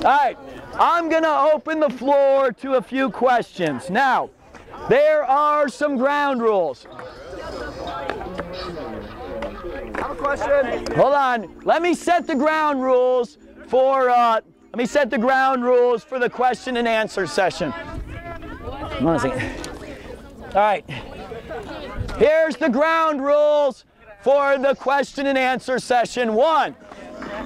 right, I'm going to open the floor to a few questions. Now, there are some ground rules. I have a question. Hold on. Let me set the ground rules for the question and answer session. One second. All right. Here's the ground rules for the question and answer session. 1,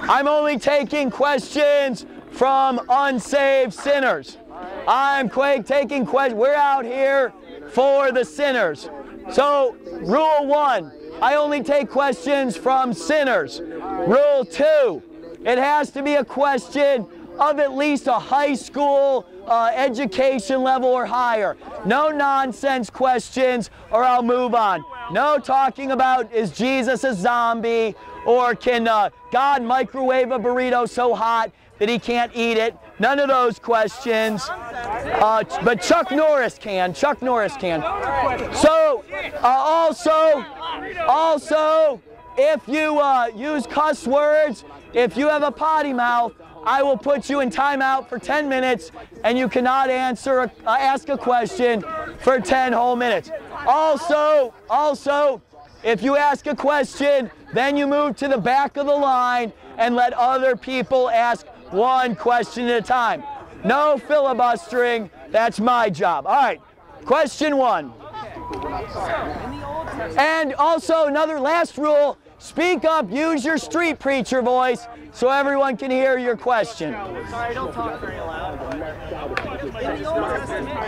I'm only taking questions from unsaved sinners. I'm taking questions. We're out here for the sinners. So, rule 1, I only take questions from sinners. Rule 2, it has to be a question of at least a high school education level or higher. No nonsense questions or I'll move on. No talking about, is Jesus a zombie, or can God microwave a burrito so hot that he can't eat it? None of those questions. But Chuck Norris can. Chuck Norris can. So, also, if you use cuss words, if you have a potty mouth, I will put you in timeout for 10 minutes, and you cannot ask a question for 10 whole minutes. Also, if you ask a question, then you move to the back of the line and let other people ask one question at a time. No filibustering. That's my job. All right. Question 1. And also another last rule, speak up, use your street preacher voice so everyone can hear your question. Sorry, don't talk very loud. In the Old Testament,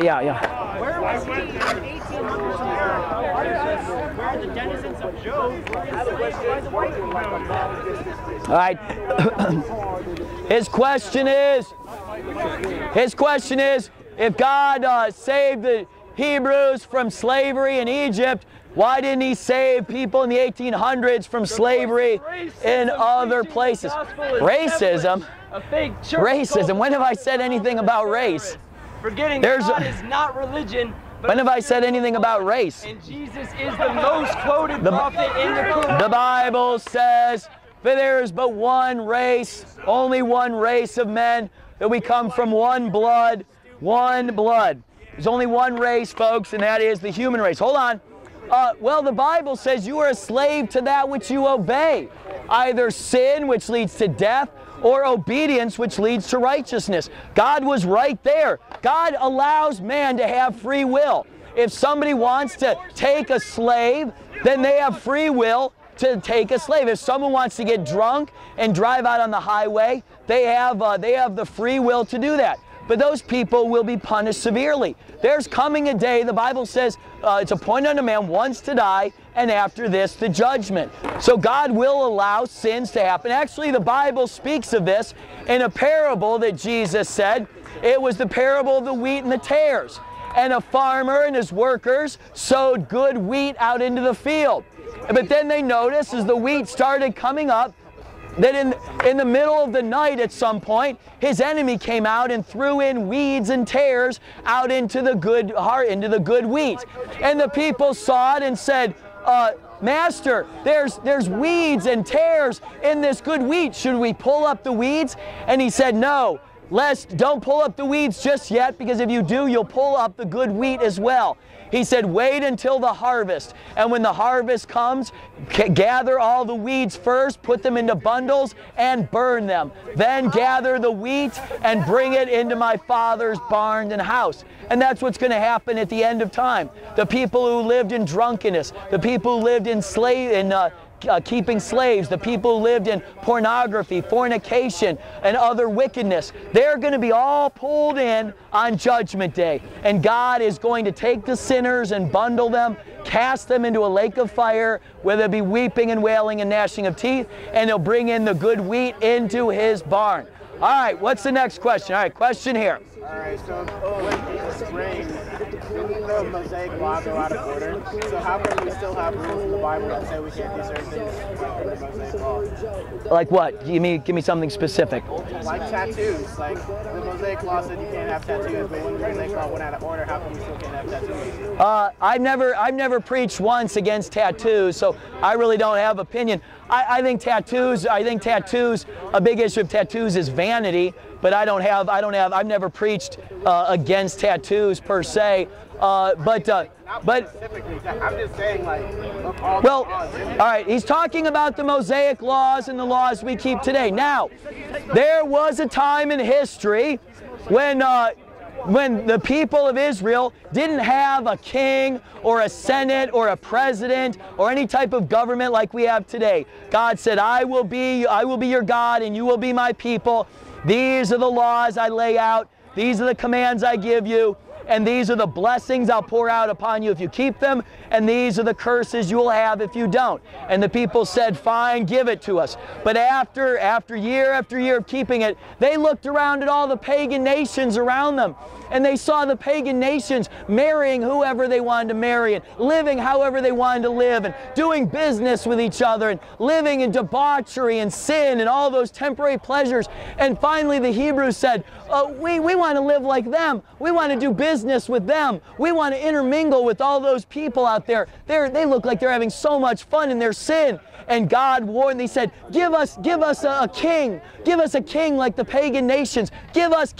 yeah. Where was he in the 1800s America? Where are the denizens of Joe? All right. His question is, if God saved the Hebrews from slavery in Egypt, why didn't he save people in the 1800s from slavery in other places? Racism? Racism? When have I said anything about race? Forgetting God is not religion. When have I said anything about race? And Jesus is the most quoted prophet in the Quran. The Bible says, for there is but one race, only one race of men, that we come from one blood, one blood. There's only one race, folks, and that is the human race. Hold on. Well, the Bible says you are a slave to that which you obey. Either sin, which leads to death, or obedience, which leads to righteousness. God was right there. God allows man to have free will. If somebody wants to take a slave, then they have free will to take a slave. If someone wants to get drunk and drive out on the highway, they have the free will to do that. But those people will be punished severely. There's coming a day, the Bible says, it's appointed unto man once to die, and after this, the judgment. So God will allow sins to happen. Actually, the Bible speaks of this in a parable that Jesus said. It was the parable of the wheat and the tares. And a farmer and his workers sowed good wheat out into the field. But then they noticed as the wheat started coming up, that in the middle of the night at some point, his enemy came out and threw in weeds and tares out into the good wheat. And the people saw it and said, Master, there's weeds and tares in this good wheat. Should we pull up the weeds? And he said, no, don't pull up the weeds just yet, because if you do, you'll pull up the good wheat as well. He said, wait until the harvest. And when the harvest comes, gather all the weeds first, put them into bundles, and burn them. Then gather the wheat and bring it into my Father's barn and house. And that's what's going to happen at the end of time. The people who lived in drunkenness, the people who lived in keeping slaves, the people who lived in pornography, fornication, and other wickedness, they're going to be all pulled in on Judgment Day. And God is going to take the sinners and bundle them, cast them into a lake of fire, where there'll be weeping and wailing and gnashing of teeth, and he'll bring in the good wheat into his barn. All right, what's the next question? All right, question here. All right, so when Jesus reigned, Didn't the Mosaic law go out of order? So how come we still have rules in the Bible that say we can't do certain things like in the Mosaic law? Like what? Give me something specific. Like tattoos. Like the Mosaic law said you can't have tattoos, but when the Mosaic law went out of order, how come we still can't have tattoos? I've never preached once against tattoos, so I really don't have opinion. I think tattoos. A big issue of tattoos is vanity, but I've never preached against tattoos per se. But I'm just saying, like, well, all right, he's talking about the Mosaic laws and the laws we keep today. Now, there was a time in history when the people of Israel didn't have a king or a senate or a president or any type of government like we have today. God said, I will be your God and you will be my people. These are the laws I lay out. These are the commands I give you. And these are the blessings I'll pour out upon you if you keep them, and these are the curses you will have if you don't. And the people said, fine, give it to us. But after year of keeping it, they looked around at all the pagan nations around them, and they saw the pagan nations marrying whoever they wanted to marry, and living however they wanted to live, and doing business with each other, and living in debauchery and sin and all those temporary pleasures. And finally the Hebrews said, we want to live like them. We want to do business with them. We want to intermingle with all those people out there. They look like they're having so much fun in their sin. And God warned, he said, give us a king. Give us a king like the pagan nations. Give us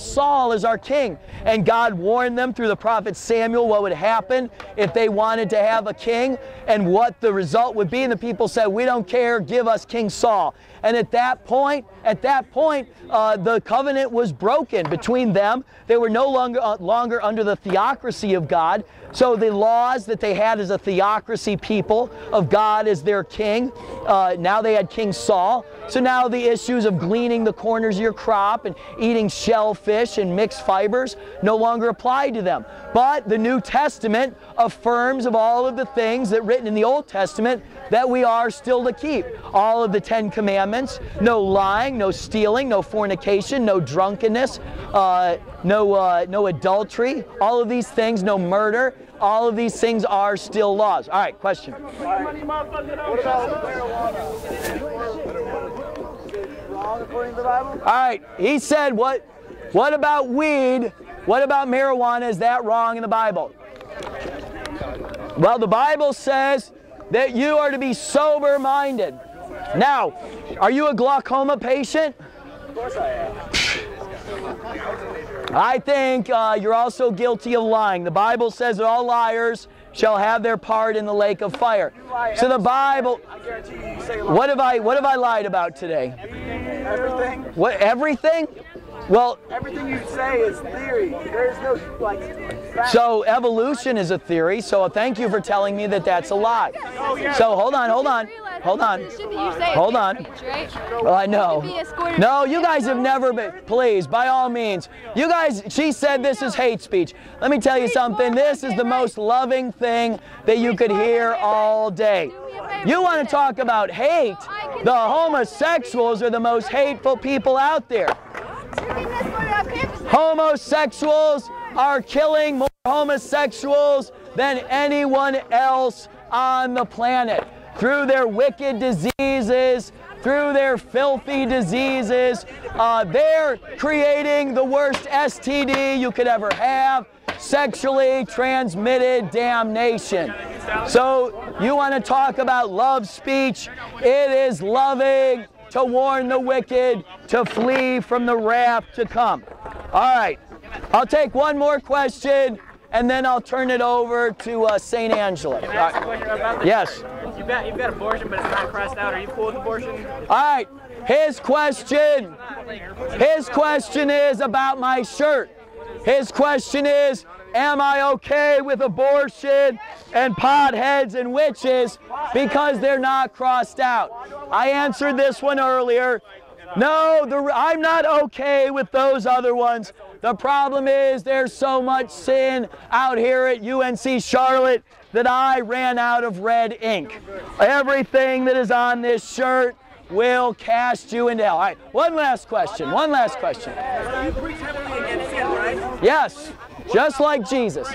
Saul as our king. And God warned them through the prophet Samuel what would happen if they wanted to have a king and what the result would be. And the people said, we don't care, give us King Saul. And at that point, the covenant was broken between them. They were no longer under the theocracy of God. So the laws that they had as a theocracy people of God as their king, now they had King Saul. So now the issues of gleaning the corners of your crop and eating shellfish and mixed fibers no longer apply to them. But the New Testament affirms of all of the things that written in the Old Testament that we are still to keep. All of the 10 Commandments, no lying, no stealing, no fornication, no drunkenness, no adultery, all of these things, no murder. All of these things are still laws. All right, question. What about marijuana? Wrong according to the Bible? All right, he said, what about weed? What about marijuana? Is that wrong in the Bible? Well, the Bible says that you are to be sober-minded. Now, are you a glaucoma patient? Of course I am. I think you're also guilty of lying. The Bible says that all liars shall have their part in the lake of fire. So the Bible, I guarantee you say a lie. what have I lied about today? Everything. What, everything? Well, Everything you say is theory. There's no, like, fact. so evolution is a theory, so thank you for telling me that that's a lie. So hold on. Well, I know. No, you guys have never been, please, by all means. You guys, she said this is hate speech. Let me tell you something, this is the most loving thing that you could hear all day. You want to talk about hate? The homosexuals are the most hateful people out there. Homosexuals are killing more homosexuals than anyone else on the planet. Through their wicked diseases, through their filthy diseases, they're creating the worst STD you could ever have, sexually transmitted damnation. So you want to talk about love speech? It is loving to warn the wicked to flee from the wrath to come. All right, I'll take one more question and then I'll turn it over to St. Angela. Can I ask a question about this? Yes. You've got abortion, but it's not crossed out. Are you cool with abortion? All right, his question is about my shirt. His question is, am I okay with abortion and potheads and witches because they're not crossed out? I answered this one earlier. No, I'm not okay with those other ones. The problem is there's so much sin out here at UNC Charlotte that I ran out of red ink. Everything that is on this shirt will cast you into hell. All right, one last question. You preach heavily against sin, right? Yes. Just like Jesus.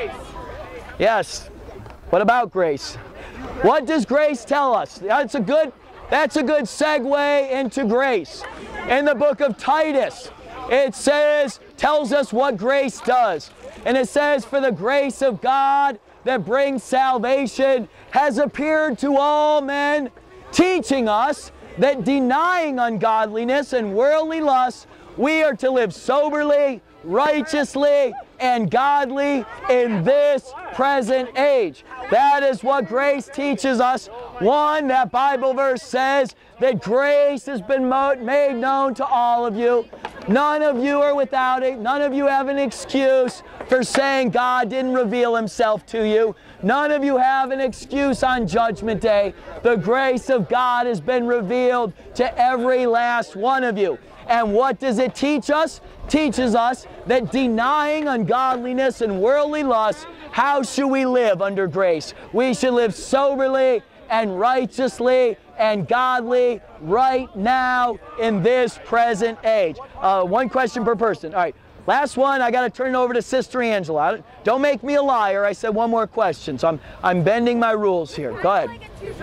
Yes. What about grace? What does grace tell us? That's a good segue into grace. In the book of Titus, it tells us what grace does. And it says, for the grace of God that brings salvation has appeared to all men, teaching us that denying ungodliness and worldly lusts, we are to live soberly, righteously, and godly in this present age. That is what grace teaches us. One, that Bible verse says that grace has been made known to all of you. None of you are without it. None of you have an excuse for saying God didn't reveal himself to you. None of you have an excuse on Judgment Day. The grace of God has been revealed to every last one of you. And what does it teach us? Teaches us that denying ungodliness and worldly lust, how should we live under grace? We should live soberly and righteously and godly right now in this present age. One question per person. All right. Last one, I got to turn it over to Sister Angela. Don't make me a liar. I said one more question, so I'm bending my rules here. Go ahead. Would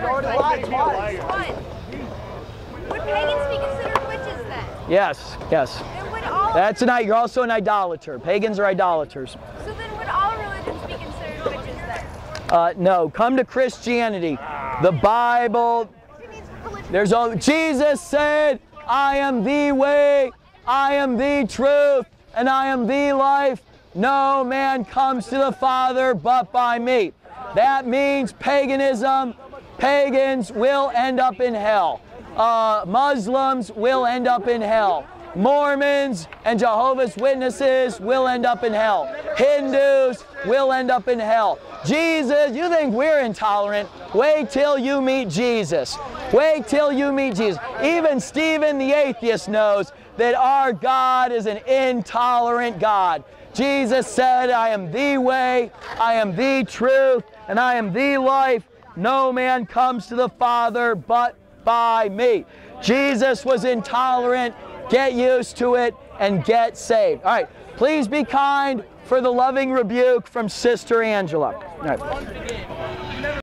pagans be considered witches then? Yes, yes. That's you're also an idolater. Pagans are idolaters. So then would all religions be considered witches then? No, come to Christianity. The Bible, Jesus said, I am the way, I am the truth, and I am the life. No man comes to the Father but by me. That means paganism, pagans will end up in hell. Muslims will end up in hell. Mormons and Jehovah's Witnesses will end up in hell. Hindus will end up in hell. Jesus, you think we're intolerant? Wait till you meet Jesus. Wait till you meet Jesus. Even Stephen the atheist knows that our God is an intolerant God. Jesus said, I am the way, I am the truth, and I am the life. No man comes to the Father but by me. Jesus was intolerant. Get used to it and get saved. All right, please be kind for the loving rebuke from Sister Angela. All right.